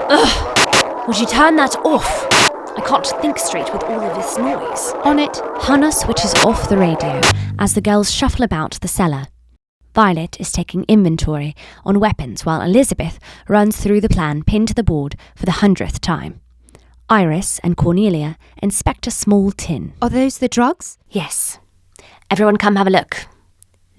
Ugh! Would you turn that off? I can't think straight with all of this noise. On it, Hannah switches off the radio as the girls shuffle about the cellar. Violet is taking inventory on weapons while Elizabeth runs through the plan pinned to the board for the 100th time. Iris and Cornelia inspect a small tin. Are those the drugs? Yes. Everyone come have a look.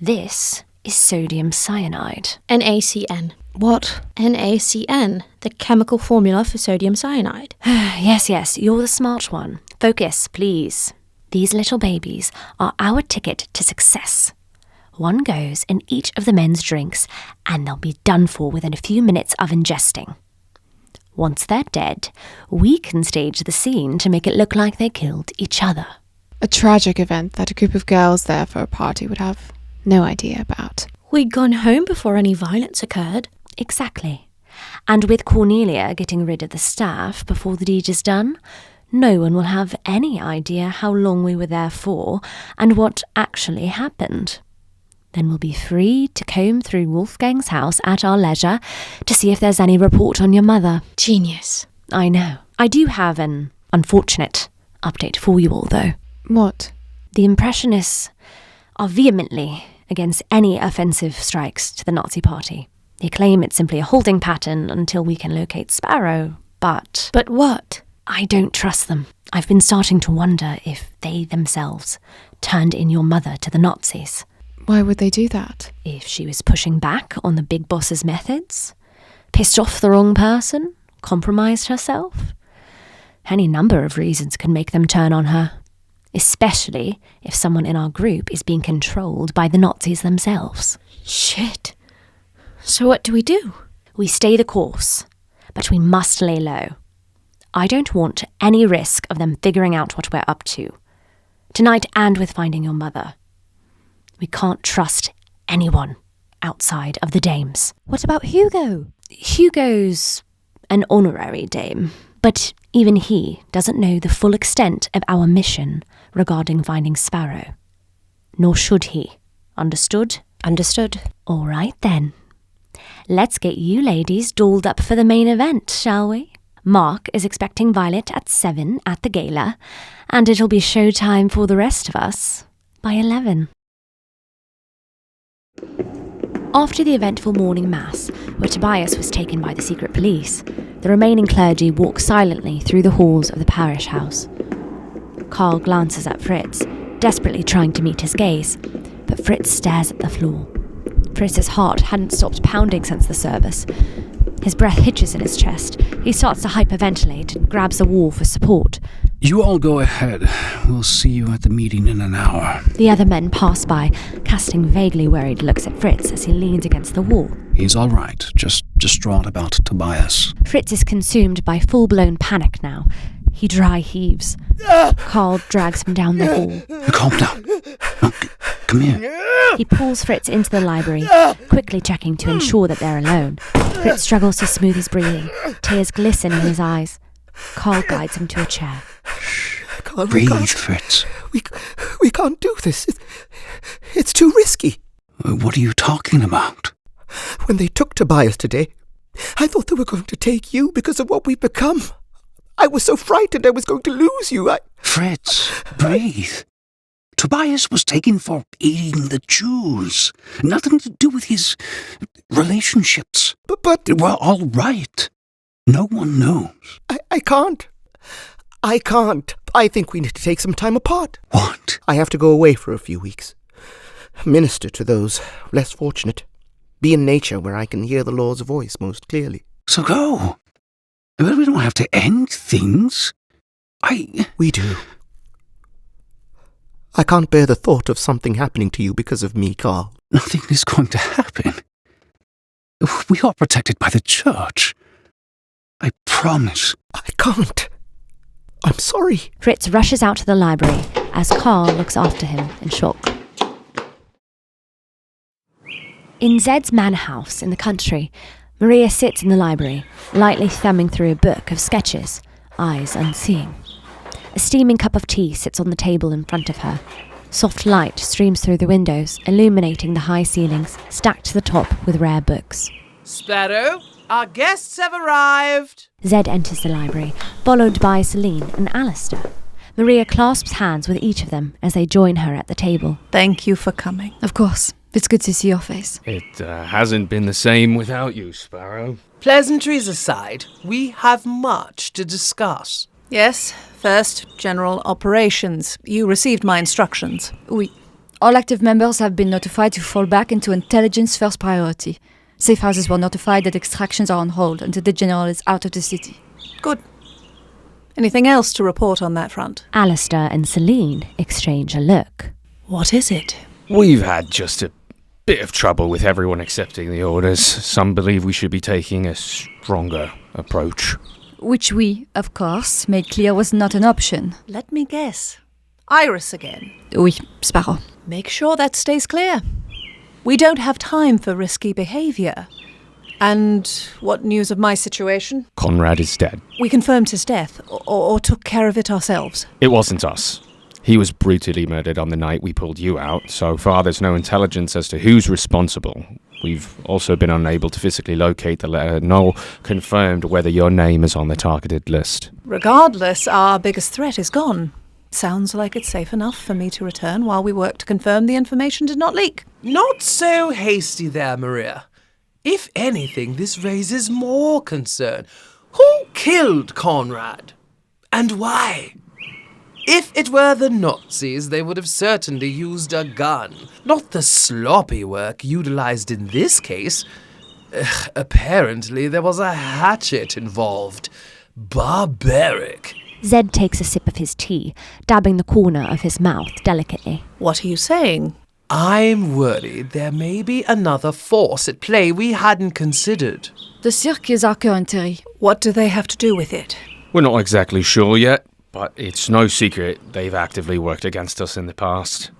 This is sodium cyanide. NaCN. What? NaCN, the chemical formula for sodium cyanide. Yes, you're the smart one. Focus, please. These little babies are our ticket to success. One goes in each of the men's drinks, and they'll be done for within a few minutes of ingesting. Once they're dead, we can stage the scene to make it look like they killed each other. A tragic event that a group of girls there for a party would have no idea about. We'd gone home before any violence occurred. Exactly. And with Cornelia getting rid of the staff before the deed is done, no one will have any idea how long we were there for and what actually happened. Then we'll be free to comb through Wolfgang's house at our leisure to see if there's any report on your mother. Genius. I know. I do have an unfortunate update for you all, though. What? The Impressionists are vehemently against any offensive strikes to the Nazi Party. They claim it's simply a holding pattern until we can locate Sparrow, but... But what? I don't trust them. I've been starting to wonder if they themselves turned in your mother to the Nazis. Why would they do that? If she was pushing back on the big boss's methods, pissed off the wrong person, compromised herself. Any number of reasons can make them turn on her, especially if someone in our group is being controlled by the Nazis themselves. Shit. So what do we do? We stay the course, but we must lay low. I don't want any risk of them figuring out what we're up to. Tonight and with finding your mother. We can't trust anyone outside of the dames. What about HUGO? HUGO's an honorary dame, but even he doesn't know the full extent of our mission regarding finding Sparrow. Nor should he. Understood? Understood. All right then. Let's get you ladies dolled up for the main event, shall we? Mark is expecting Violet at 7 at the gala, and it'll be showtime for the rest of us by 11. After the eventful morning mass, where Tobias was taken by the secret police, the remaining clergy walk silently through the halls of the parish house. Karl glances at Fritz, desperately trying to meet his gaze, but Fritz stares at the floor. Fritz's heart hadn't stopped pounding since the service. His breath hitches in his chest. He starts to hyperventilate and grabs the wall for support. You all go ahead. We'll see you at the meeting in an hour. The other men pass by, casting vaguely worried looks at Fritz as he leans against the wall. He's all right, just distraught about Tobias. Fritz is consumed by full-blown panic now. He dry heaves. Karl drags him down the hall. Calm down. Come here. He pulls Fritz into the library, quickly checking to ensure that they're alone. Fritz struggles to smooth his breathing. Tears glisten in his eyes. Karl guides him to a chair. Karl, Breathe, Fritz. We can't do this. It's too risky. What are you talking about? When they took Tobias today, I thought they were going to take you because of what we've become. I was so frightened I was going to lose you. Fritz, breathe. Tobias was taken for aiding the Jews. Nothing to do with his relationships. But we're all right. No one knows. I can't. I can't. I think we need to take some time apart. What? I have to go away for a few weeks. Minister to those less fortunate. Be in nature where I can hear the Lord's voice most clearly. So go. But we don't have to end things. We do. I can't bear the thought of something happening to you because of me, Karl. Nothing is going to happen. We are protected by the church. I promise. I can't. I'm sorry. Fritz rushes out to the library as Karl looks after him in shock. In Zed's manor house in the country, Maria sits in the library, lightly thumbing through a book of sketches, eyes unseeing. A steaming cup of tea sits on the table in front of her. Soft light streams through the windows, illuminating the high ceilings, stacked to the top with rare books. Sparrow, Our guests have arrived. Zed enters the library, followed by CELINE and ALISTAIR. Maria clasps hands with each of them as they join her at the table. Thank you for coming. Of course. It's good to see your face. It hasn't been the same without you, Sparrow. Pleasantries aside, we have much to discuss. Yes, first, general operations. You received my instructions. Oui. All active members have been notified to fall back into intelligence first priority. Safe houses were notified that extractions are on hold until the general is out of the city. Good. Anything else to report on that front? ALISTAIR and CELINE exchange a look. What is it? We've had just a bit of trouble with everyone accepting the orders. Some believe we should be taking a stronger approach. Which we, of course, made clear was not an option. Let me guess. Iris again. Oui, Sparrow. Make sure that stays clear. We don't have time for risky behaviour. And what news of my situation? Conrad is dead. We confirmed his death, or took care of it ourselves. It wasn't us. He was brutally murdered on the night we pulled you out. So far, there's no intelligence as to who's responsible. We've also been unable to physically locate the letter, nor confirmed whether your name is on the targeted list. Regardless, our biggest threat is gone. Sounds like it's safe enough for me to return while we work to confirm the information did not leak. Not so hasty there, Maria. If anything, this raises more concern. Who killed Conrad? And why? If it were the Nazis, they would have certainly used a gun, not the sloppy work utilized in this case. Apparently, there was a hatchet involved. Barbaric. Zed takes a sip of his tea, dabbing the corner of his mouth delicately. What are you saying? I'm worried there may be another force at play we hadn't considered. The Cirque is our current theory. What do they have to do with it? We're not exactly sure yet, but it's no secret they've actively worked against us in the past.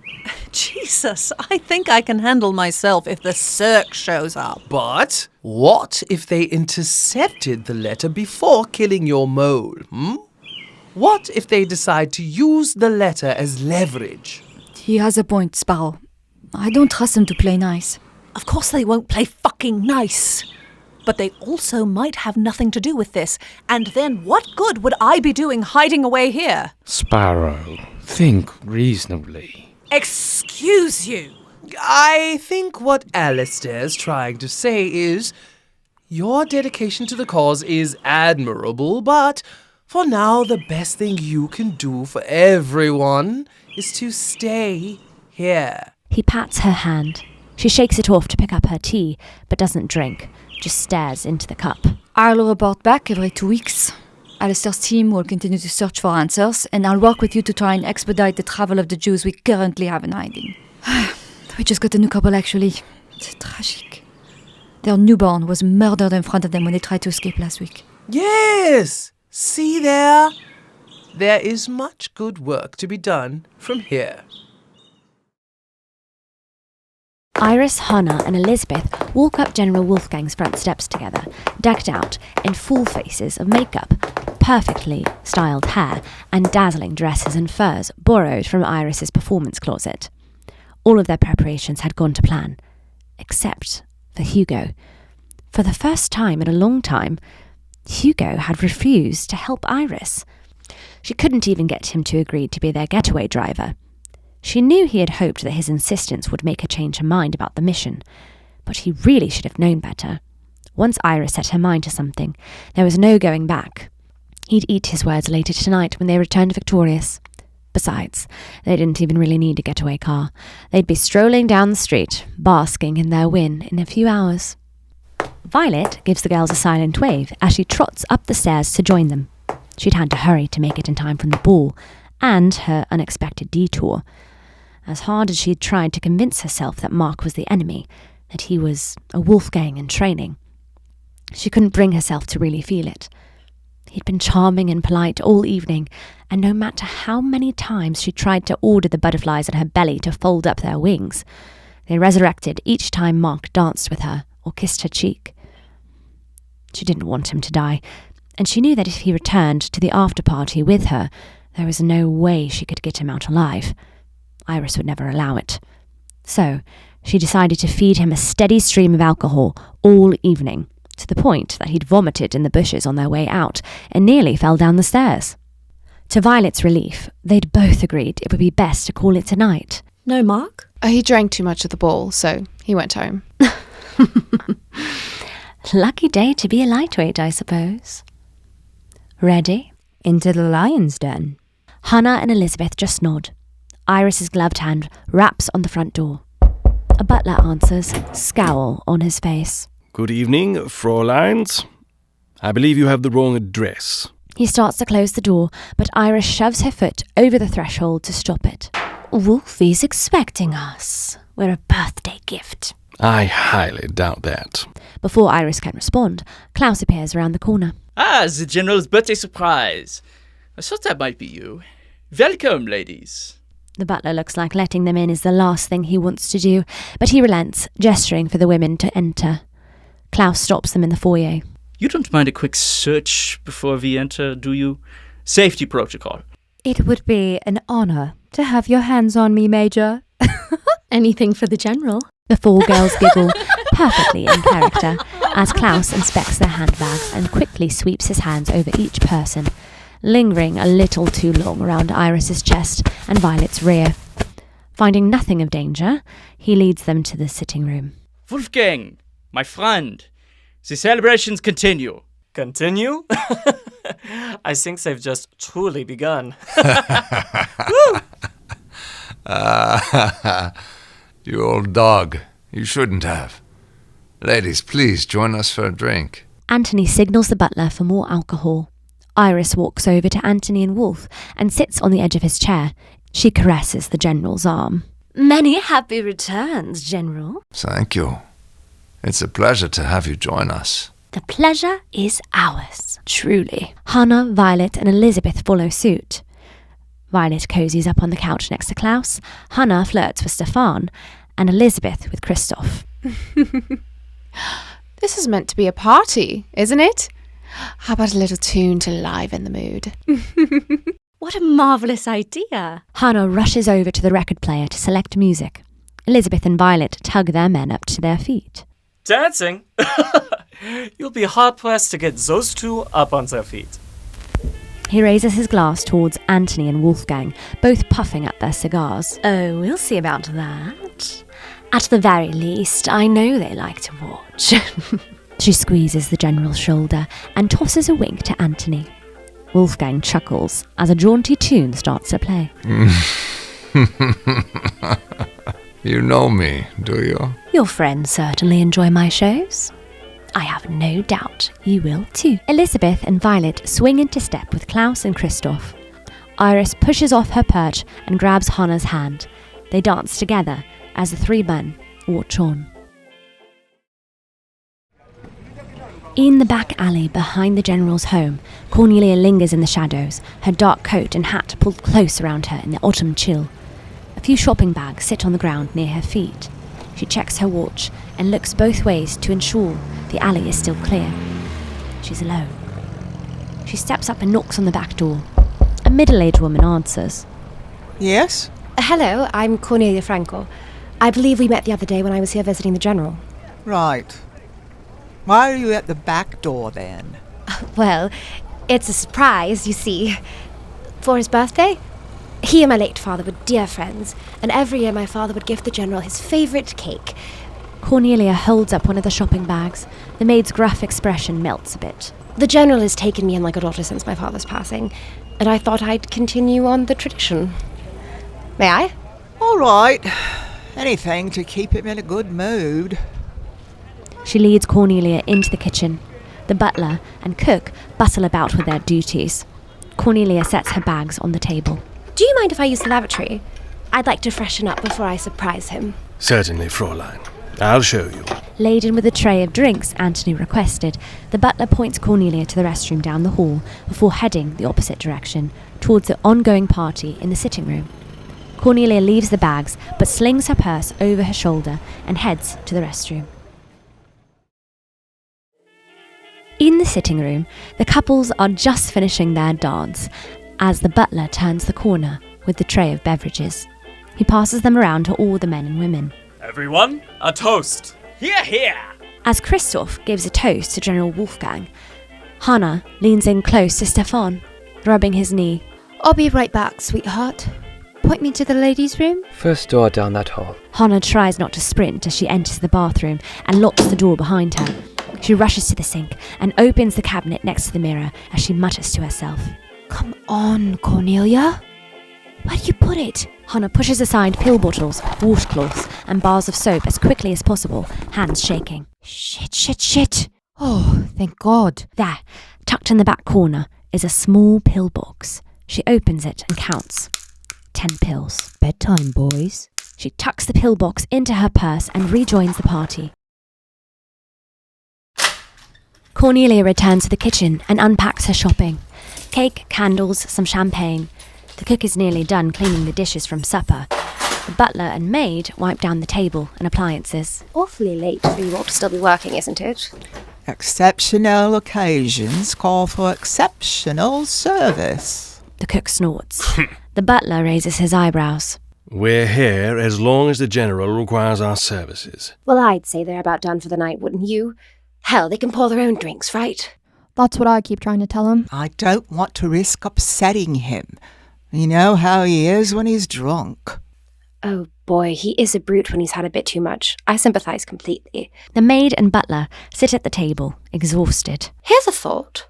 Jesus, I think I can handle myself if the Cirque shows up. But what if they intercepted the letter before killing your mole, What if they decide to use the letter as leverage? He has a point, Sparrow. I don't trust them to play nice. Of course they won't play fucking nice. But they also might have nothing to do with this. And then what good would I be doing hiding away here? Sparrow, think reasonably. Excuse you. I think what Alistair's trying to say is, your dedication to the cause is admirable, but for now the best thing you can do for everyone is to stay here. He pats her hand. She shakes it off to pick up her tea, but doesn't drink, just stares into the cup. I'll report back every 2 weeks. Alistair's team will continue to search for answers, and I'll work with you to try and expedite the travel of the Jews we currently have in hiding. We just got a new couple, actually. It's tragic. Their newborn was murdered in front of them when they tried to escape last week. Yes! See there? There is much good work to be done from here. Iris, Hannah and Elisabeth walk up General Wolfgang's front steps together, decked out in full faces of makeup, perfectly styled hair and dazzling dresses and furs borrowed from Iris's performance closet. All of their preparations had gone to plan, except for HUGO. For the first time in a long time, HUGO had refused to help Iris. She couldn't even get him to agree to be their getaway driver. She knew he had hoped that his insistence would make her change her mind about the mission, but he really should have known better. Once Iris set her mind to something, there was no going back. He'd eat his words later tonight when they returned victorious. Besides, they didn't even really need a getaway car. They'd be strolling down the street, basking in their win in a few hours. Violet gives the girls a silent wave as she trots up the stairs to join them. She'd had to hurry to make it in time from the ball and her unexpected detour. As hard as she'd tried to convince herself that Mark was the enemy, that he was a Wolfgang in training, she couldn't bring herself to really feel it. He'd been charming and polite all evening, and no matter how many times she tried to order the butterflies at her belly to fold up their wings, they resurrected each time Mark danced with her or kissed her cheek. She didn't want him to die, and she knew that if he returned to the after-party with her, there was no way she could get him out alive. Iris would never allow it. So she decided to feed him a steady stream of alcohol all evening, to the point that he'd vomited in the bushes on their way out and nearly fell down the stairs. To Violette's relief, they'd both agreed it would be best to call it a night. No Mark? He drank too much at the ball, so he went home. Lucky day to be a lightweight, I suppose. Ready? Into the lion's den. Hannah and Elizabeth just nod. Iris's gloved hand raps on the front door. A butler answers, scowl on his face. Good evening, Fräuleins. I believe you have the wrong address. He starts to close the door, but Iris shoves her foot over the threshold to stop it. Wolfie's expecting us. We're a birthday gift. I highly doubt that. Before Iris can respond, Klaus appears around the corner. Ah, the General's birthday surprise. I thought that might be you. Welcome, ladies. The butler looks like letting them in is the last thing he wants to do, but he relents, gesturing for the women to enter. Klaus stops them in the foyer. You don't mind a quick search before we enter, do you? Safety protocol. It would be an honour to have your hands on me, Major. Anything for the General. The four girls giggle, perfectly in character, as Klaus inspects their handbags and quickly sweeps his hands over each person, lingering a little too long around Iris's chest and Violette's rear. Finding nothing of danger, he leads them to the sitting room. Wolfgang, my friend, the celebrations continue. Continue? I think they've just truly begun. You old dog. You shouldn't have. Ladies, please join us for a drink. Anthony signals the butler for more alcohol. Iris walks over to Anthony and Wolf and sits on the edge of his chair. She caresses the General's arm. Many happy returns, General. Thank you. It's a pleasure to have you join us. The pleasure is ours, truly. Hannah, Violet and Elizabeth follow suit. Violet cozies up on the couch next to Klaus, Hannah flirts with Stefan, and Elizabeth with Christoph. This is meant to be a party, isn't it? How about a little tune to liven the mood? What a marvellous idea. Hannah rushes over to the record player to select music. Elizabeth and Violet tug their men up to their feet. Dancing? You'll be hard-pressed to get those two up on their feet. He raises his glass towards Anthony and Wolfgang, both puffing at their cigars. Oh, we'll see about that. At the very least, I know they like to watch. She squeezes the General's shoulder and tosses a wink to Anthony. Wolfgang chuckles as a jaunty tune starts to play. You know me, do you? Your friends certainly enjoy my shows. I have no doubt you will too. Elizabeth and Violet swing into step with Klaus and Christoph. Iris pushes off her perch and grabs Hannah's hand. They dance together as the three men watch on. In the back alley behind the General's home, Cornelia lingers in the shadows, her dark coat and hat pulled close around her in the autumn chill. A few shopping bags sit on the ground near her feet. She checks her watch and looks both ways to ensure the alley is still clear. She's alone. She steps up and knocks on the back door. A middle-aged woman answers. Yes? Hello, I'm Cornelia Franco. I believe we met the other day when I was here visiting the General. Right. Why are you at the back door, then? Well, it's a surprise, you see. For his birthday, he and my late father were dear friends, and every year my father would gift the General his favourite cake. Cornelia holds up one of the shopping bags. The maid's gruff expression melts a bit. The General has taken me in like a daughter since my father's passing, and I thought I'd continue on the tradition. May I? All right. Anything to keep him in a good mood. She leads Cornelia into the kitchen. The butler and cook bustle about with their duties. Cornelia sets her bags on the table. Do you mind if I use the lavatory? I'd like to freshen up before I surprise him. Certainly, Fräulein. I'll show you. Laden with a tray of drinks Anthony requested, the butler points Cornelia to the restroom down the hall before heading the opposite direction, towards the ongoing party in the sitting room. Cornelia leaves the bags, but slings her purse over her shoulder and heads to the restroom. In the sitting room, the couples are just finishing their dance as the butler turns the corner with the tray of beverages. He passes them around to all the men and women. Everyone, a toast. Hear, hear. As Christoph gives a toast to General Wolfgang, HANNA leans in close to Stefan, rubbing his knee. I'll be right back, sweetheart. Point me to the ladies' room. First door down that hall. HANNA tries not to sprint as she enters the bathroom and locks the door behind her. She rushes to the sink and opens the cabinet next to the mirror as she mutters to herself. Come on, Cornelia. Where do you put it? HANNA pushes aside pill bottles, washcloths, and bars of soap as quickly as possible, hands shaking. Shit. Oh, thank God. There, tucked in the back corner, is a small pill box. She opens it and counts. 10 pills. Bedtime, boys. She tucks the pill box into her purse and rejoins the party. Cornelia returns to the kitchen and unpacks her shopping. Cake, candles, some champagne. The cook is nearly done cleaning the dishes from supper. The butler and maid wipe down the table and appliances. Awfully late for you all to still be working, isn't it? Exceptional occasions call for exceptional service. The cook snorts. The butler raises his eyebrows. We're here as long as the General requires our services. Well, I'd say they're about done for the night, wouldn't you? Hell, they can pour their own drinks, right? That's what I keep trying to tell him. I don't want to risk upsetting him. You know how he is when he's drunk. Oh boy, he is a brute when he's had a bit too much. I sympathise completely. The maid and butler sit at the table, exhausted. Here's a thought.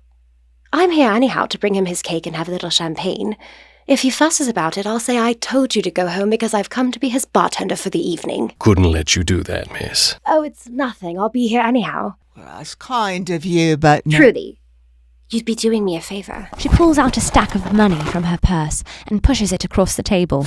I'm here anyhow to bring him his cake and have a little champagne. If he fusses about it, I'll say I told you to go home because I've come to be his bartender for the evening. Couldn't let you do that, miss. Oh, it's nothing. I'll be here anyhow. Well, that's kind of you, but... No. Truly, you'd be doing me a favour. She pulls out a stack of money from her purse and pushes it across the table.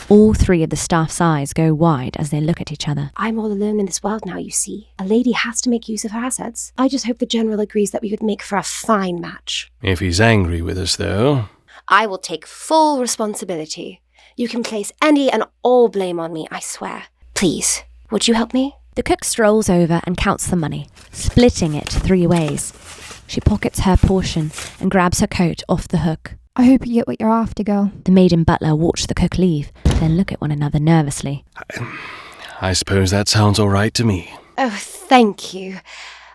All three of the staff's eyes go wide as they look at each other. I'm all alone in this world now, you see. A lady has to make use of her assets. I just hope the General agrees that we would make for a fine match. If he's angry with us, though... I will take full responsibility. You can place any and all blame on me, I swear. Please, would you help me? The cook strolls over and counts the money, splitting it 3 ways. She pockets her portion and grabs her coat off the hook. I hope you get what you're after, girl. The maid and butler watch the cook leave, then look at one another nervously. I suppose that sounds all right to me. Oh, thank you.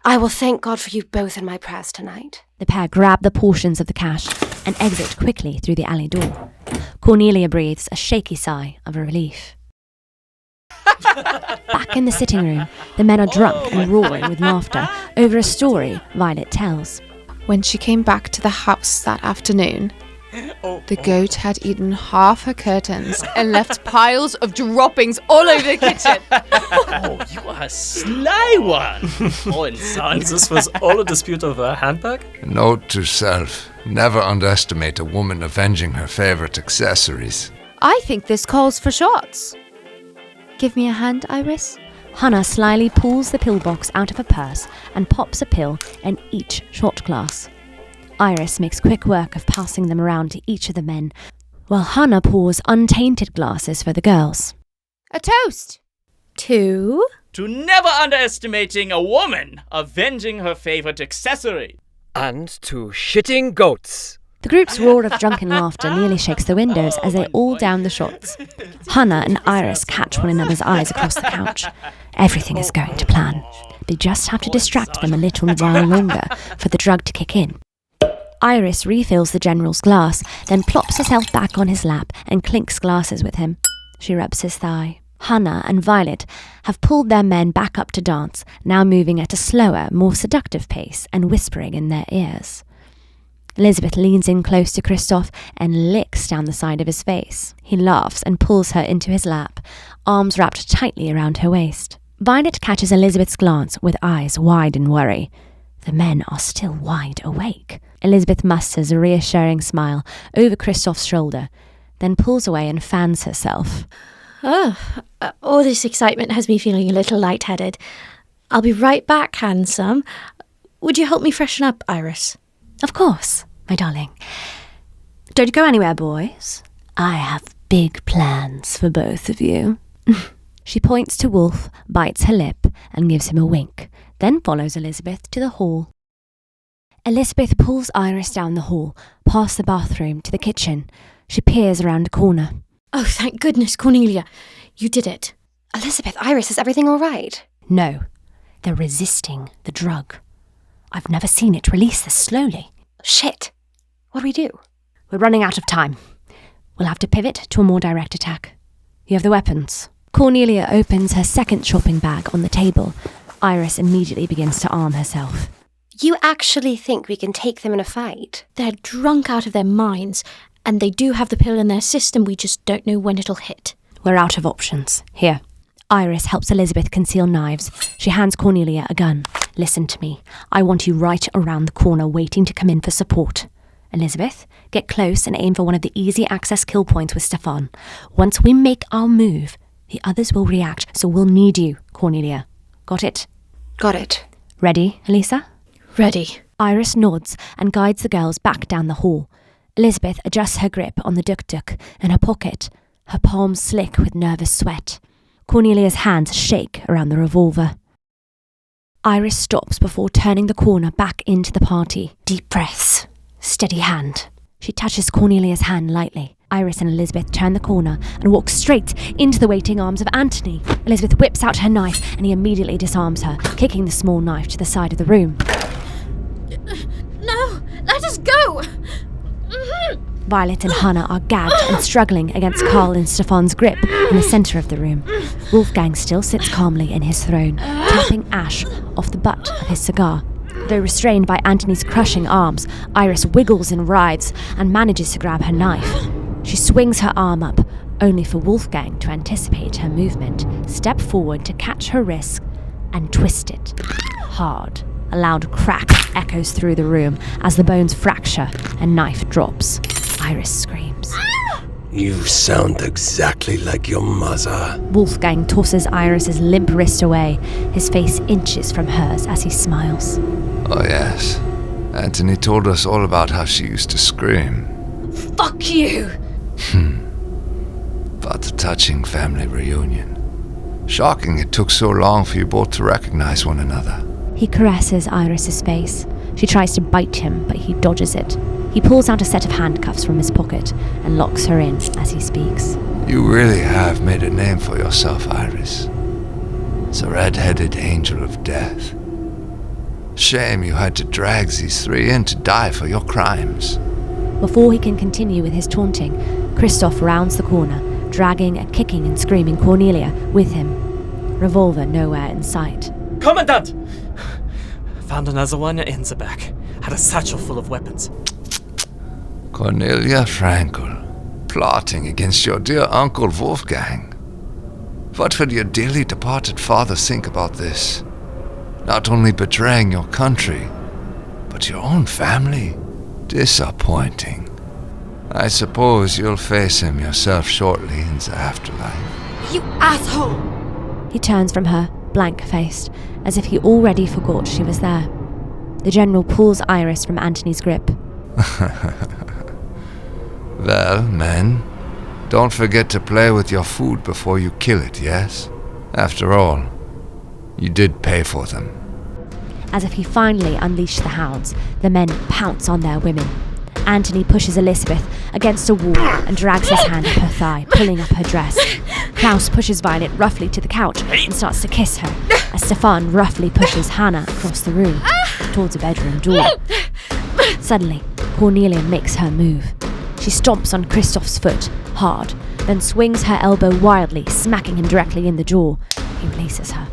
I will thank God for you both in my prayers tonight. The pair grab the portions of the cash and exit quickly through the alley door. Cornelia breathes a shaky sigh of relief. Back in the sitting room, the men are drunk and roaring with laughter over a story Violet tells. When she came back to the house that afternoon, the goat had eaten half her curtains and left piles of droppings all over the kitchen. Oh, you are a sly one. Oh, son. This was all a dispute over a handbag? Note to self, never underestimate a woman avenging her favourite accessories. I think this calls for shots. Give me a hand, Iris. HANNA slyly pulls the pill box out of her purse and pops a pill in each shot glass. Iris makes quick work of passing them around to each of the men, while HANNA pours untainted glasses for the girls. A toast! To never underestimating a woman avenging her favorite accessory. And to shitting goats. The group's roar of drunken laughter nearly shakes the windows as they all down the shots. HANNA and Iris catch one another's eyes across the couch. Everything is going to plan. They just have to distract them a little while longer for the drug to kick in. Iris refills the General's glass, then plops herself back on his lap and clinks glasses with him. She rubs his thigh. HANNA and Violet have pulled their men back up to dance, now moving at a slower, more seductive pace and whispering in their ears. Elisabeth leans in close to Christoph and licks down the side of his face. He laughs and pulls her into his lap, arms wrapped tightly around her waist. Violet catches Elisabeth's glance with eyes wide in worry. The men are still wide awake. Elisabeth musters a reassuring smile over Christoph's shoulder, then pulls away and fans herself. All this excitement has me feeling a little lightheaded. I'll be right back, handsome. Would you help me freshen up, Iris? Of course, my darling. Don't go anywhere, boys. I have big plans for both of you. She points to Wolf, bites her lip, and gives him a wink, then follows Elisabeth to the hall. Elisabeth pulls Iris down the hall, past the bathroom to the kitchen. She peers around a corner. Oh, thank goodness, Cornelia. You did it. Elisabeth, Iris, is everything all right? No. They're resisting the drug. I've never seen it release this slowly. Shit. What do we do? We're running out of time. We'll have to pivot to a more direct attack. You have the weapons. Cornelia opens her second shopping bag on the table. Iris immediately begins to arm herself. You actually think we can take them in a fight? They're drunk out of their minds, and they do have the pill in their system, we just don't know when it'll hit. We're out of options. Here. Iris helps Elizabeth conceal knives. She hands Cornelia a gun. Listen to me. I want you right around the corner waiting to come in for support. Elizabeth, get close and aim for one of the easy access kill points with Stefan. Once we make our move, the others will react, so we'll need you, Cornelia. Got it? Got it. Ready, Elisa? Ready. Iris nods and guides the girls back down the hall. Elizabeth adjusts her grip on the duk-duk in her pocket, her palms slick with nervous sweat. Cornelia's hands shake around the revolver. Iris stops before turning the corner back into the party. Deep breaths. Steady hand. She touches Cornelia's hand lightly. Iris and Elizabeth turn the corner and walk straight into the waiting arms of Anthony. Elizabeth whips out her knife and he immediately disarms her, kicking the small knife to the side of the room. No! Let us go! Violet and Hannah are gagged and struggling against Karl and Stefan's grip in the centre of the room. Wolfgang still sits calmly in his throne, tapping ash off the butt of his cigar. Though restrained by Anthony's crushing arms, Iris wiggles and writhes and manages to grab her knife. She swings her arm up, only for Wolfgang to anticipate her movement, step forward to catch her wrist, and twist it. Hard. A loud crack echoes through the room as the bones fracture and knife drops. Iris screams. You sound exactly like your mother. Wolfgang tosses Iris's limp wrist away, his face inches from hers as he smiles. Oh yes, Anthony told us all about how she used to scream. Fuck you! About the touching family reunion. Shocking it took so long for you both to recognize one another. He caresses Iris's face. She tries to bite him, but he dodges it. He pulls out a set of handcuffs from his pocket and locks her in as he speaks. You really have made a name for yourself, Iris. It's a red-headed angel of death. Shame you had to drag these three in to die for your crimes. Before he can continue with his taunting, Christoph rounds the corner, dragging and kicking and screaming Cornelia with him. Revolver nowhere in sight. Commandant! Found another one in the back. Had a satchel full of weapons. Cornelia Frankel, plotting against your dear Uncle Wolfgang. What would your dearly departed father think about this? Not only betraying your country, but your own family? Disappointing. I suppose you'll face him yourself shortly in the afterlife. You asshole! He turns from her, blank-faced, as if he already forgot she was there. The general pulls Iris from Anthony's grip. Well, men, don't forget to play with your food before you kill it, yes? After all, you did pay for them. As if he finally unleashed the hounds, the men pounce on their women. Anthony pushes Elizabeth against a wall and drags his hand up her thigh, pulling up her dress. Klaus pushes Violet roughly to the couch and starts to kiss her, as Stefan roughly pushes Hannah across the room, towards a bedroom door. Suddenly, Cornelia makes her move. She stomps on Christoph's foot, hard, then swings her elbow wildly, smacking him directly in the jaw. He releases her.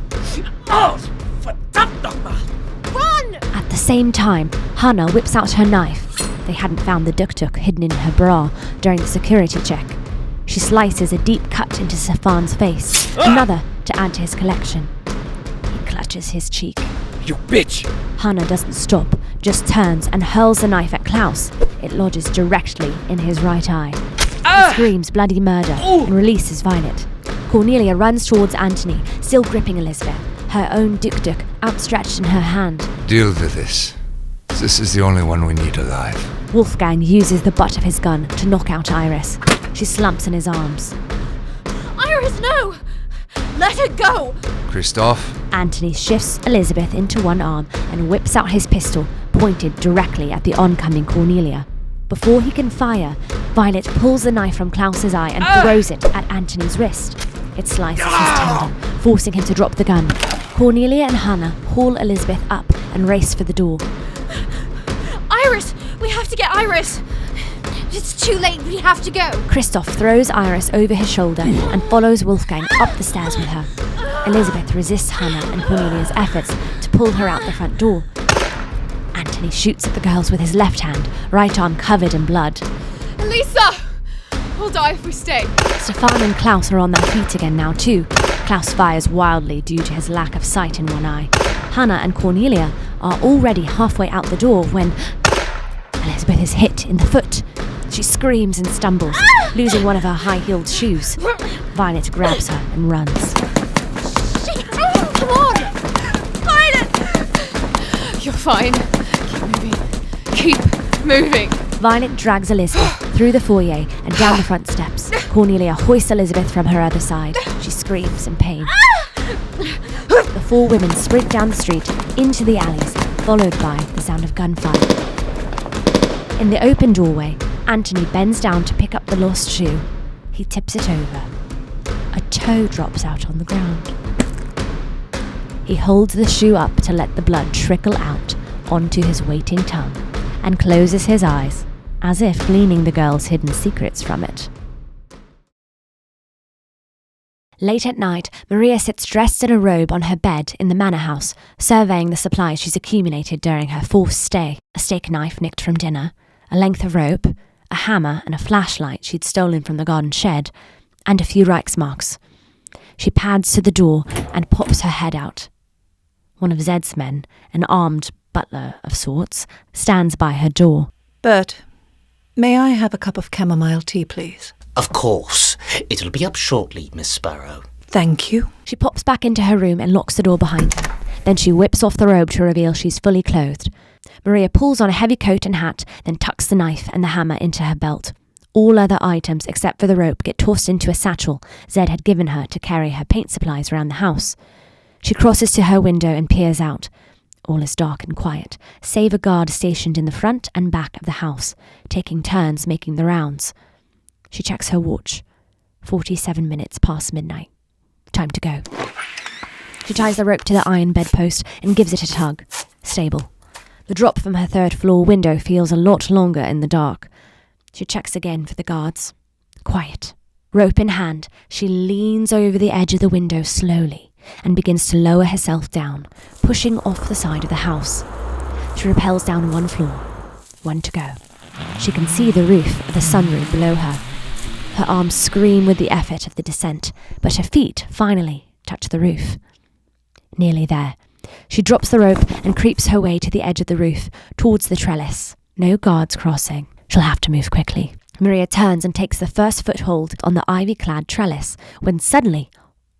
Run! At the same time, Hannah whips out her knife. They hadn't found the duk-duk hidden in her bra during the security check. She slices a deep cut into Stefan's face, another to add to his collection. He clutches his cheek. You bitch! Hannah doesn't stop, just turns and hurls the knife at Klaus. It lodges directly in his right eye. He screams bloody murder and releases Violet. Cornelia runs towards Anthony, still gripping Elizabeth, her own duk-duk outstretched in her hand. Deal with this. This is the only one we need alive. Wolfgang uses the butt of his gun to knock out Iris. She slumps in his arms. Iris, no! Let her go! Christoph? Anthony shifts Elizabeth into one arm and whips out his pistol, pointed directly at the oncoming Cornelia. Before he can fire, Violet pulls the knife from Klaus's eye and throws it at Anthony's wrist. It slices his tendon, forcing him to drop the gun. Cornelia and Hannah haul Elizabeth up and race for the door. Iris! We have to get Iris! It's too late, we have to go! Christoph throws Iris over his shoulder and follows Wolfgang up the stairs with her. Elizabeth resists Hannah and Cornelia's efforts to pull her out the front door. Anthony shoots at the girls with his left hand, right arm covered in blood. Elisa! We'll die if we stay. Stefan and Klaus are on their feet again now too. Klaus fires wildly due to his lack of sight in one eye. Hannah and Cornelia are already halfway out the door when Elizabeth is hit in the foot. She screams and stumbles, losing one of her high-heeled shoes. Violet grabs her and runs. Come on! Violet! You're fine. Keep moving. Violet drags Elizabeth through the foyer and down the front steps. Cornelia hoists Elizabeth from her other side. She screams in pain. The four women sprint down the street into the alleys, followed by the sound of gunfire. In the open doorway, Anthony bends down to pick up the lost shoe. He tips it over. A toe drops out on the ground. He holds the shoe up to let the blood trickle out onto his waiting tongue and closes his eyes, as if gleaning the girl's hidden secrets from it. Late at night, Maria sits dressed in a robe on her bed in the manor house, surveying the supplies she's accumulated during her forced stay. A steak knife nicked from dinner, a length of rope, a hammer and a flashlight she'd stolen from the garden shed, and a few Reichsmarks. She pads to the door and pops her head out. One of Zed's men, an armed butler of sorts, stands by her door. Bert, may I have a cup of chamomile tea, please? Of course. It'll be up shortly, Miss Sparrow. Thank you. She pops back into her room and locks the door behind her. Then she whips off the robe to reveal she's fully clothed. Maria pulls on a heavy coat and hat, then tucks the knife and the hammer into her belt. All other items except for the rope get tossed into a satchel Zed had given her to carry her paint supplies around the house. She crosses to her window and peers out. All is dark and quiet, save a guard stationed in the front and back of the house, taking turns making the rounds. She checks her watch. 47 minutes past midnight. Time to go. She ties the rope to the iron bedpost and gives it a tug. Stable. The drop from her third-floor window feels a lot longer in the dark. She checks again for the guards. Quiet. Rope in hand, she leans over the edge of the window slowly and begins to lower herself down, pushing off the side of the house. She rappels down one floor. One to go. She can see the roof of the sunroom below her. Her arms scream with the effort of the descent, but her feet, finally, touch the roof. Nearly there. She drops the rope and creeps her way to the edge of the roof, towards the trellis. No guards crossing. She'll have to move quickly. Maria turns and takes the first foothold on the ivy-clad trellis, when suddenly,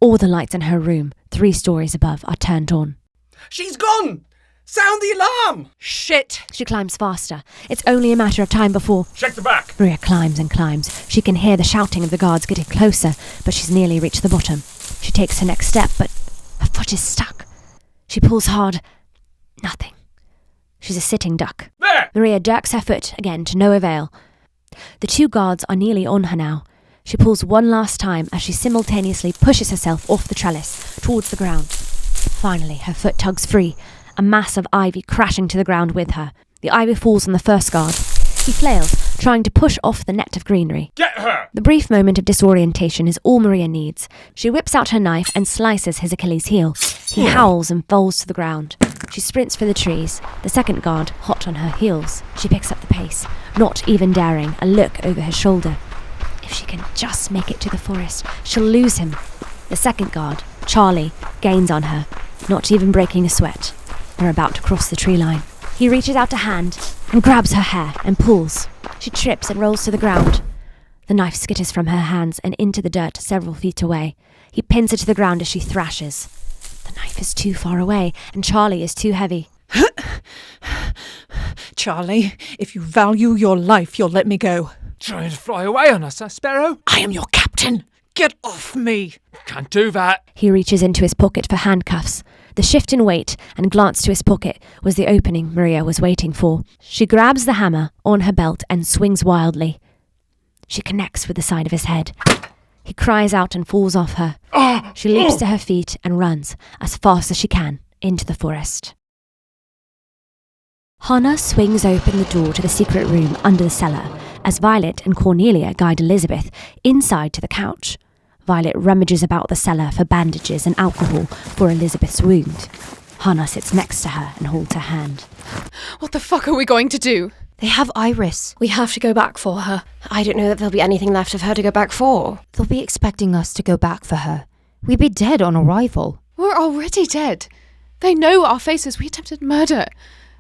all the lights in her room, 3 stories above, are turned on. She's gone! Sound the alarm! Shit! She climbs faster. It's only a matter of time before... Check the back! Maria climbs and climbs. She can hear the shouting of the guards getting closer, but she's nearly reached the bottom. She takes her next step, but her foot is stuck. She pulls hard. Nothing. She's a sitting duck. There! Maria jerks her foot again to no avail. The 2 guards are nearly on her now. She pulls one last time as she simultaneously pushes herself off the trellis towards the ground. Finally, her foot tugs free, a mass of ivy crashing to the ground with her. The ivy falls on the first guard. He flails, trying to push off the net of greenery. Get her! The brief moment of disorientation is all Maria needs. She whips out her knife and slices his Achilles heel. He howls and falls to the ground. She sprints for the trees, the second guard hot on her heels. She picks up the pace, not even daring a look over her shoulder. If she can just make it to the forest, she'll lose him. The second guard, Charlie, gains on her, not even breaking a sweat. They're about to cross the tree line. He reaches out a hand and grabs her hair and pulls. She trips and rolls to the ground. The knife skitters from her hands and into the dirt several feet away. He pins her to the ground as she thrashes. The knife is too far away, and Charlie is too heavy. Charlie, if you value your life, you'll let me go. Trying to fly away on us, Sparrow? I am your captain. Get off me. Can't do that. He reaches into his pocket for handcuffs. The shift in weight and glance to his pocket was the opening Maria was waiting for. She grabs the hammer on her belt and swings wildly. She connects with the side of his head. He cries out and falls off her. She leaps to her feet and runs as fast as she can into the forest. HANNA swings open the door to the secret room under the cellar as Violet and Cornelia guide Elisabeth inside to the couch. Violet rummages about the cellar for bandages and alcohol for Elisabeth's wound. HANNA sits next to her and holds her hand. What the fuck are we going to do? They have Iris. We have to go back for her. I don't know that there'll be anything left of her to go back for. They'll be expecting us to go back for her. We'd be dead on arrival. We're already dead. They know our faces. We attempted murder.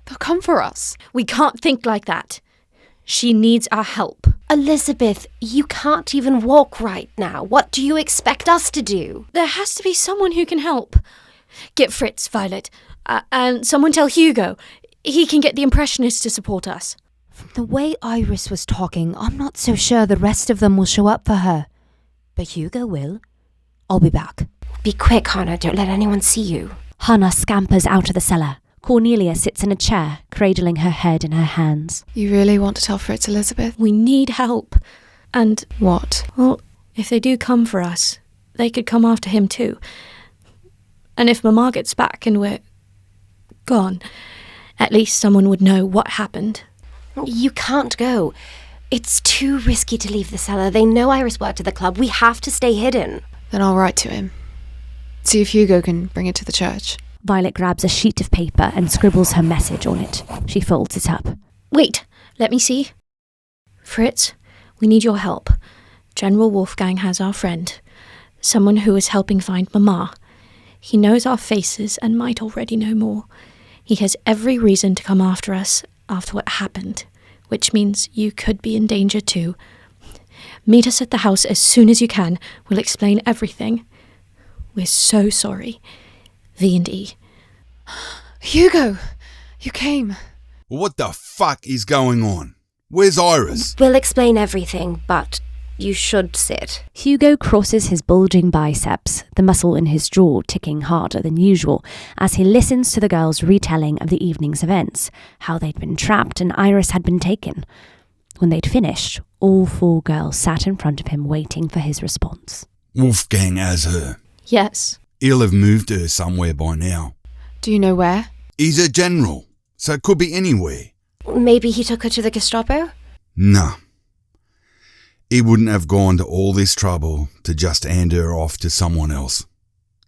They'll come for us. We can't think like that. She needs our help. Elisabeth, you can't even walk right now. What do you expect us to do? There has to be someone who can help. Get Fritz, Violet. And someone tell Hugo. He can get the Impressionists to support us. From the way Iris was talking, I'm not so sure the rest of them will show up for her. But Hugo will. I'll be back. Be quick, HANNA. Don't let anyone see you. HANNA scampers out of the cellar. Cornelia sits in a chair, cradling her head in her hands. You really want to tell Fritz, Elisabeth? We need help. And... What? Well, if they do come for us, they could come after him too. And if Mama gets back and we're gone, at least someone would know what happened. You can't go. It's too risky to leave the cellar. They know Iris worked at the club. We have to stay hidden. Then I'll write to him. See if Hugo can bring it to the church. Violet grabs a sheet of paper and scribbles her message on it. She folds it up. Wait, let me see. Fritz, we need your help. General Wolfgang has our friend. Someone who is helping find Mama. He knows our faces and might already know more. He has every reason to come after us after what happened, which means you could be in danger too. Meet us at the house as soon as you can. We'll explain everything. We're so sorry. V&E. Hugo, you came. What the fuck is going on? Where's Iris? We'll explain everything, but you should sit. Hugo crosses his bulging biceps, the muscle in his jaw ticking harder than usual, as he listens to the girls' retelling of the evening's events, how they'd been trapped and Iris had been taken. When they'd finished, all 4 girls sat in front of him waiting for his response. Wolfgang has her. Yes. He'll have moved her somewhere by now. Do you know where? He's a general, so it could be anywhere. Maybe he took her to the Gestapo? Nah. He wouldn't have gone to all this trouble to just hand her off to someone else.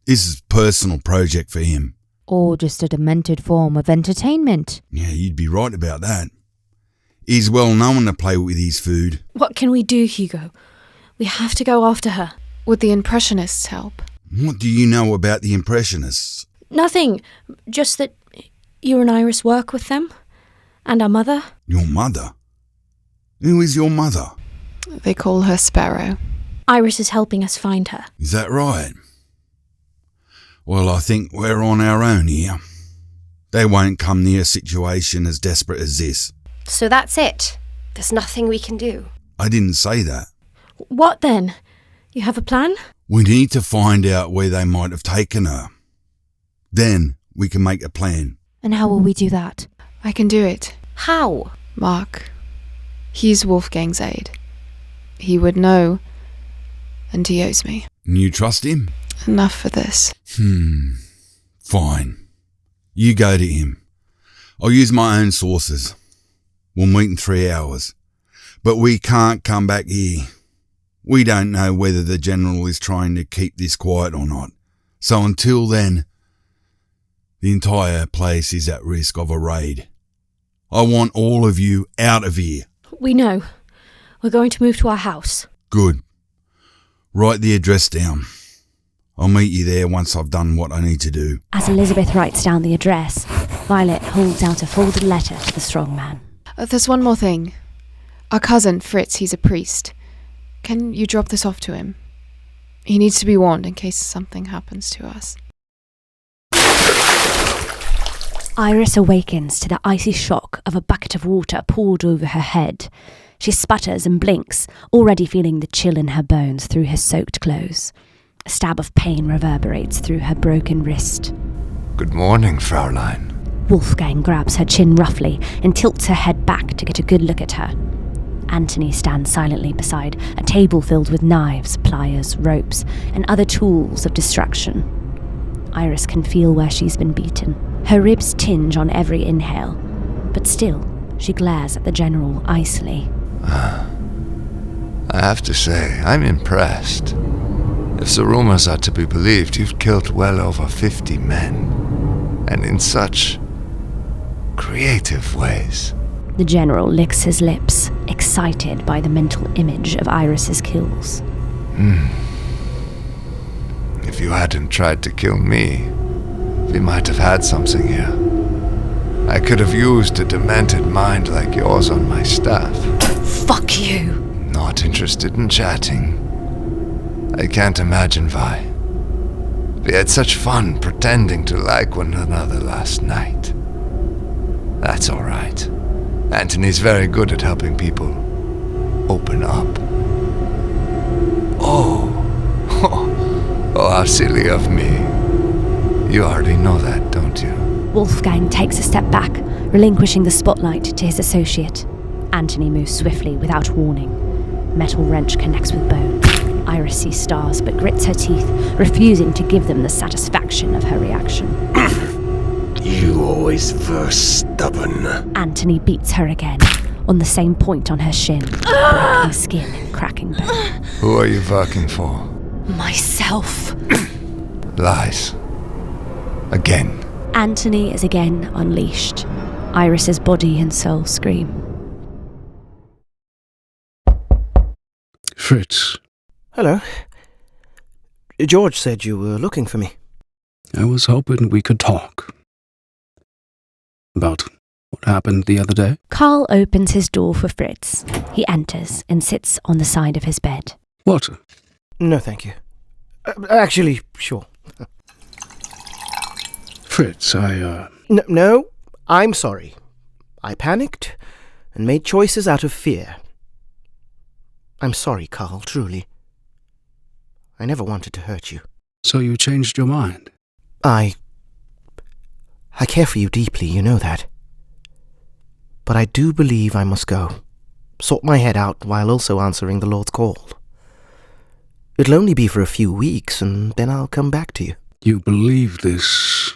This is a personal project for him. Or just a demented form of entertainment. Yeah, you'd be right about that. He's well known to play with his food. What can we do, Hugo? We have to go after her. Would the Impressionists help? What do you know about the Impressionists? Nothing. Just that you and Iris work with them. And our mother. Your mother? Who is your mother? They call her Sparrow. Iris is helping us find her. Is that right? Well, I think we're on our own here. They won't come near a situation as desperate as this. So that's it. There's nothing we can do. I didn't say that. What then? You have a plan? We need to find out where they might have taken her. Then we can make a plan. And how will we do that? I can do it. How? Mark. He's Wolfgang's aide. He would know, and he owes me. You trust him? Enough for this. Fine. You go to him. I'll use my own sources. We'll meet in 3 hours. But we can't come back here. We don't know whether the General is trying to keep this quiet or not. So until then, the entire place is at risk of a raid. I want all of you out of here. We know. We're going to move to our house. Good. Write the address down. I'll meet you there once I've done what I need to do. As Elisabeth writes down the address, Violet holds out a folded letter to the strong man. There's one more thing. Our cousin, Fritz, he's a priest. Can you drop this off to him? He needs to be warned in case something happens to us. Iris awakens to the icy shock of a bucket of water poured over her head. She sputters and blinks, already feeling the chill in her bones through her soaked clothes. A stab of pain reverberates through her broken wrist. Good morning, Fraulein. Wolfgang grabs her chin roughly and tilts her head back to get a good look at her. Antony stands silently beside a table filled with knives, pliers, ropes, and other tools of destruction. Iris can feel where she's been beaten. Her ribs tinge on every inhale, but still, she glares at the general icily. I have to say, I'm impressed. If the rumors are to be believed, you've killed well over 50 men, and in such creative ways. The general licks his lips, excited by the mental image of Iris's kills. If you hadn't tried to kill me, we might have had something here. I could have used a demented mind like yours on my staff. Fuck you! Not interested in chatting. I can't imagine why. We had such fun pretending to like one another last night. That's all right. Antony's very good at helping people open up. Oh, how silly of me. You already know that, don't you? Wolfgang takes a step back, relinquishing the spotlight to his associate. Antony moves swiftly without warning. Metal wrench connects with bone. Iris sees stars but grits her teeth, refusing to give them the satisfaction of her reaction. You always were stubborn. Antony beats her again, on the same point on her shin, breaking skin and cracking bone. Who are you working for? Myself. Lies. Again. Antony is again unleashed. Iris's body and soul scream. Fritz. Hello. George said you were looking for me. I was hoping we could talk. About what happened the other day. Karl opens his door for Fritz. He enters and sits on the side of his bed. Water? No, thank you. Actually, sure. Fritz, No, I'm sorry. I panicked and made choices out of fear. I'm sorry, Karl, truly. I never wanted to hurt you. So you changed your mind? I care for you deeply, you know that. But I do believe I must go. Sort my head out while also answering the Lord's call. It'll only be for a few weeks, and then I'll come back to you. You believe this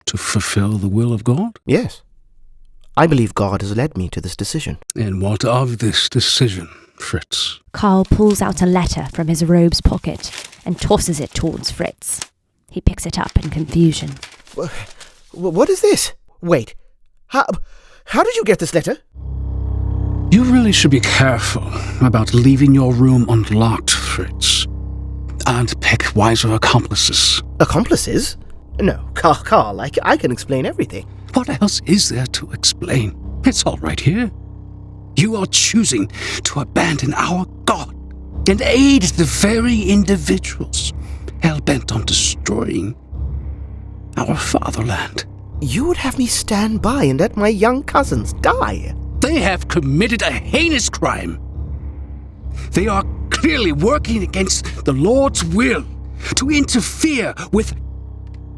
to fulfill the will of God? Yes. I believe God has led me to this decision. And what of this decision, Fritz? Karl pulls out a letter from his robe's pocket and tosses it towards Fritz. He picks it up in confusion. What is this? Wait. How did you get this letter? You really should be careful about leaving your room unlocked, Fritz. And pick wiser accomplices. Accomplices? No, Karl, I can explain everything. What else is there to explain? It's all right here. You are choosing to abandon our God and aid the very individuals hell-bent on destroying our fatherland. You would have me stand by and let my young cousins die? They have committed a heinous crime. They are clearly working against the Lord's will. To interfere with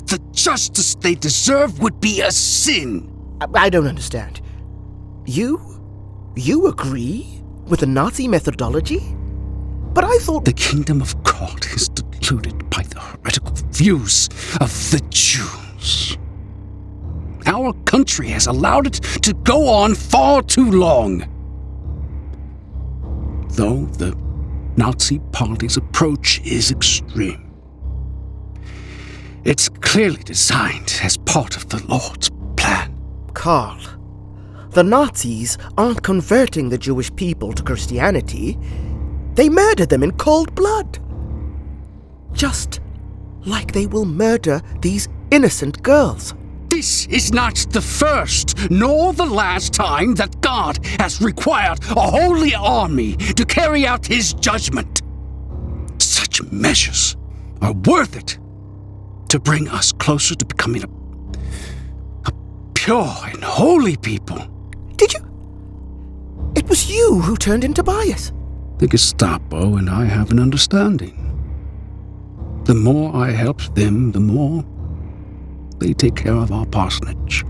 the justice they deserve would be a sin. I don't understand. You agree with the Nazi methodology? But I thought... The kingdom of God is deluded by the heretical views of the Jews. Our country has allowed it to go on far too long. Though the Nazi Party's approach is extreme, it's clearly designed as part of the Lord's plan. Karl, the Nazis aren't converting the Jewish people to Christianity. They murdered them in cold blood. Just like they will murder these innocent girls. This is not the first nor the last time that God has required a holy army to carry out his judgment. Such measures are worth it to bring us closer to becoming a pure and holy people. Did you? It was you who turned in Tobias. The Gestapo and I have an understanding. The more I help them, the more they take care of our parsonage.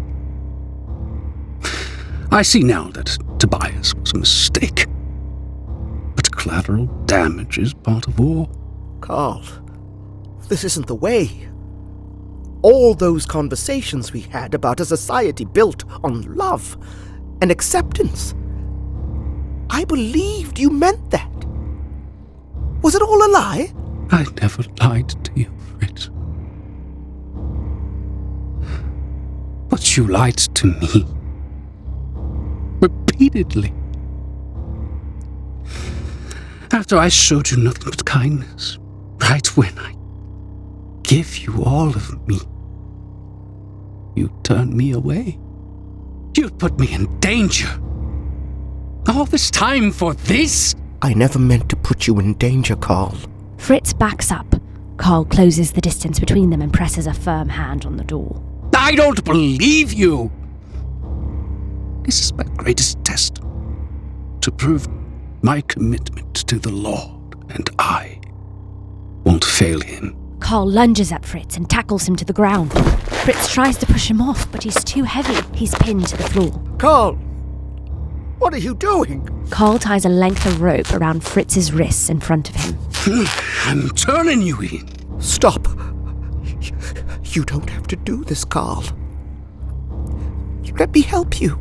I see now that Tobias was a mistake. collateral damage is part of war. Karl, this isn't the way. All those conversations we had about a society built on love and acceptance, I believed you meant that. Was it all a lie? I never lied to you, Fritz. But you lied to me. Repeatedly. After I showed you nothing but kindness, right when I give you all of me, you turned me away. You put me in danger. All this time for this? I never meant to put you in danger, Karl. Fritz backs up. Karl closes the distance between them and presses a firm hand on the door. I don't believe you. This is my greatest test. To prove my commitment to the Lord, and I won't fail him. Karl lunges at Fritz and tackles him to the ground. Fritz tries to push him off, but he's too heavy. He's pinned to the floor. Karl! What are you doing? Karl ties a length of rope around Fritz's wrists in front of him. I'm turning you in. Stop. You don't have to do this, Karl. Let me help you.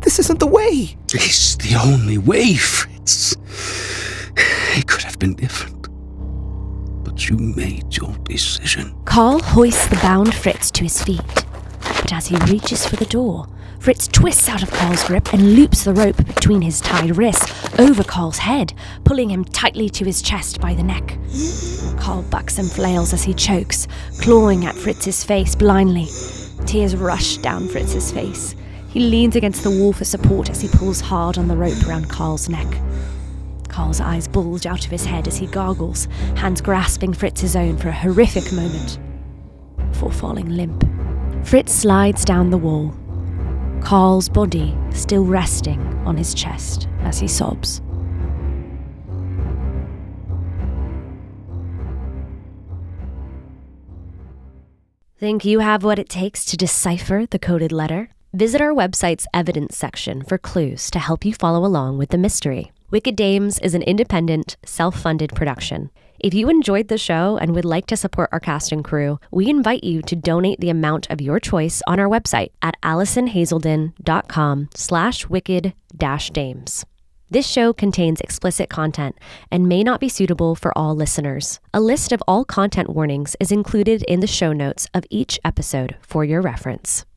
This isn't the way. It's the only way, Fritz. It could have been different. But you made your decision. Karl hoists the bound Fritz to his feet. But as he reaches for the door, Fritz twists out of Karl's grip and loops the rope between his tied wrists over Karl's head, pulling him tightly to his chest by the neck. Karl bucks and flails as he chokes, clawing at Fritz's face blindly. Tears rush down Fritz's face. He leans against the wall for support as he pulls hard on the rope around Karl's neck. Karl's eyes bulge out of his head as he gargles, hands grasping Fritz's own for a horrific moment, before falling limp. Fritz slides down the wall, Karl's body still resting on his chest as he sobs. Think you have what it takes to decipher the coded letter? Visit our website's evidence section for clues to help you follow along with the mystery. Wicked Dames is an independent, self-funded production. If you enjoyed the show and would like to support our cast and crew, we invite you to donate the amount of your choice on our website at alisonhaselden.com/wicked-dames. This show contains explicit content and may not be suitable for all listeners. A list of all content warnings is included in the show notes of each episode for your reference.